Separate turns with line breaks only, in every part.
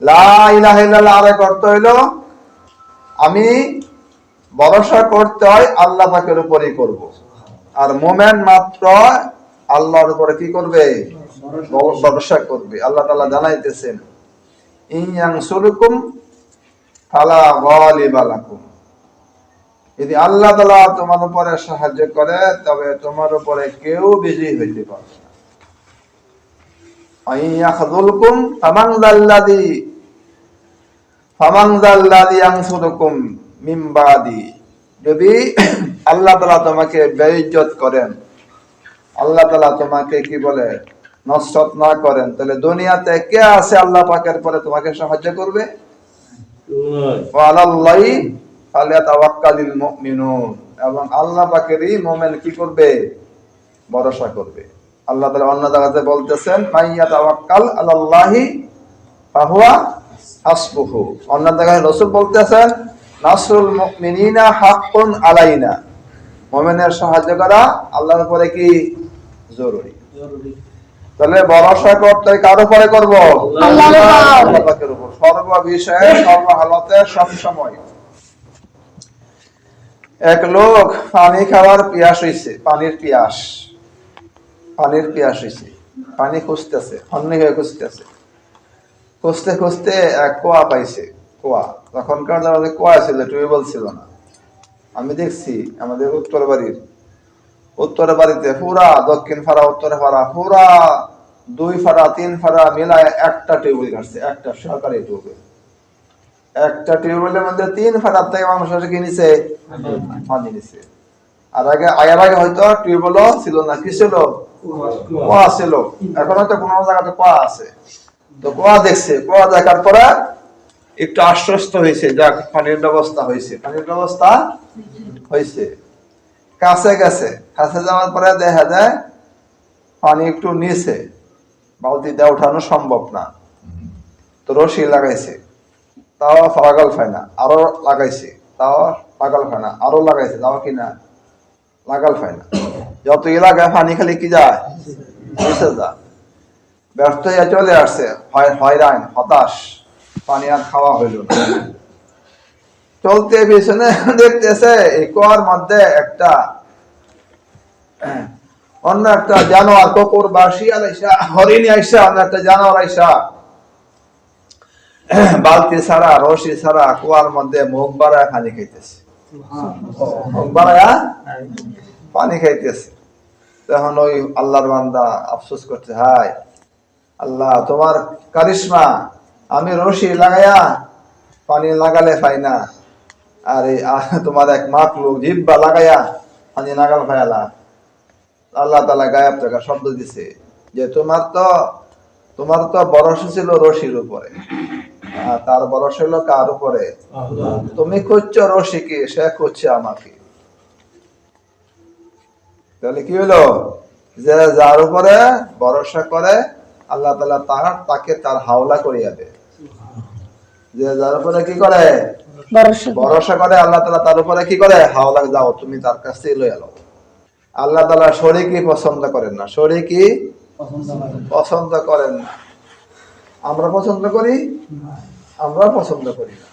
লা ইলাহা ইল্লাল্লাহ আরেক অর্থ হইলো আমি ভরসা করতে হয় আল্লাহ পাকের উপরই করব। আর মুমিন মাত্র আল্লাহর উপরে কি করবে? ভরসা করবে। আল্লাহ তাআলা জানাইতেছেন ইন ইয়ানসুরুকুম ফালা গালিবা লাকুম, যদি আল্লাহ তাআলা তোমার উপরে সাহায্য করে তবে তোমার উপরে কেউ বিজয়ী হইতে পারবে না। আইন ইয়াখযুলকুম ফামান যাল্লাযী ইয়ানসুরুকুম মিন বাদি, যদি আল্লাহ তাআলা তোমাকে বেইজ্জত করেন, আল্লাহ তাআলা তোমাকে কি বলে নসরত না করেন, তাহলে দুনিয়াতে কে আছে আল্লাহ পাকের পরে তোমাকে সাহায্য করবে? ওয়া আলাল্লাহি ফালিয়াতাওয়াক্কালিল মুমিনুন, এবং আল্লাহ পাকেরই মুমিন কি করবে? ভরসা করবে। আল্লাহ তাআলা অন্য জায়গাতে বলতেছেন মাইয়াতাওয়াক্কাল আলাল্লাহি ফাহুয়া হাসবুহু। অন্য জায়গায় রাসূল বলতেছেন নাসরুল মুমিনিনা হাক্কুন আলাইনা, মুমিনের সাহায্য করা আল্লাহর উপরে কি জরুরি। তাহলে ভরসা করতে কার উপরে করব? আল্লাহ পাকের উপর, সর্ব বিষয়ে সর্ব হালতে সব সময়। এক লোক পানি খাওয়ার পিয়াস হইছে, পানির পিয়াস হইছে, পানি খুঁজতেছে, হন্যে হয়ে খুঁজতেছে, খুঁজতে খুঁজতে এক কুয়া পাইছে। কুয়া, তখনকার জামানায় কুয়া ছিল, টিউবওয়েল ছিল না। আমি দেখছি আমাদের উত্তর বাড়িতে পুরা দক্ষিণ ফাড়া উত্তর ফাড়া পুরা 2 ফাড়া 3 ফাড়া মিলায় একটা টিউবওয়েল কাটছে, একটা সরকারি টিউবওয়েল। একটা টিউবওয়েলের মধ্যে 3 ফাড়ার থেকে মানুষ কি নিছে? পানি নিছে। আর আগে হয়তো টিউবওয়েল ছিল না, কি ছিল? কুয়া ছিল। এখন হয়তো কোনো জায়গাতে কুয়া আছে। তো কুয়া দেখছে, কুয়া দেখার পরে একটু আশ্বস্ত হয়েছে, যাক পানির ব্যবস্থা হয়েছে। কাছে গেছে, কাছে যাওয়ার পরে দেখা যায় পানি একটু নিচে, বালতিতে উঠানো সম্ভব না। তো রশি লাগাইছে, তাও পাগল পায় না, আরো লাগাইছে, তাও পাগল পায় না, আরো লাগাইছে, তাও কিনা লাগাল পায় না। যত এলাকায় পানি খালি কি যায়? নিচে যায়। ব্যর্থ হয়ে চলে আসছে, হয়রান হতাশ, পানি আর খাওয়া হইল না। চলতে পিছনে দেখতেছে এই কুয়ার মধ্যে অন্য একটা জানোয়ার, কুকুর বা শিয়াল আইসা, হরিণ আইসা, অন্য একটা জানোয়ার আইসা বালতি ছাড়া রশি ছাড়া কুয়ার মধ্যে মুখ বাড়ায় পানি খাইতেছে, পানি খাইতেছে। তখন ওই আল্লাহর বান্দা আফসোস করছে, হায় আল্লাহ, তোমার কারিশমা, আমি রশি লাগাইয়া পানি লাগালে পাই না, আর তোমার এক মাখলুক জিহ্বা লাগাইয়া পানি লাগাল পাইলা। আল্লাহ তাআলা গায়েব থেকে শব্দ দিছে যে তোমার তো ভরসা ছিল রশির উপরে, তার ভরসা হলো কার উপরে? তুমি খুঁজছো রশিকে, সে খুঁজছে আমাকে। তাহলে কি হলো? যে যার উপরে ভরসা করে আল্লাহ তাআলা তাকে তার হাওলা করিয়া দেয়। যে যার উপরে কি করে? ভরসা করে আল্লাহ তাআলা তার উপরে কি করে? হাওলা, যাও তুমি তার কাছ থেকে লইয়া লও। আল্লাহ তাআলা শরীকি পছন্দ করেন না, শরীকি পছন্দ করেন না। আমরা পছন্দ করি? আমরা পছন্দ করি না।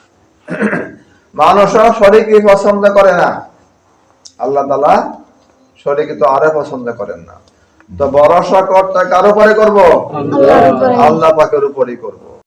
মানুষও শরীকি পছন্দ করে না, আল্লাহ তাআলা শরীকি তো আরে পছন্দ করেন না। তো ভরসা করতে কার উপরে করব? আল্লাহ পাকের উপরেই করব।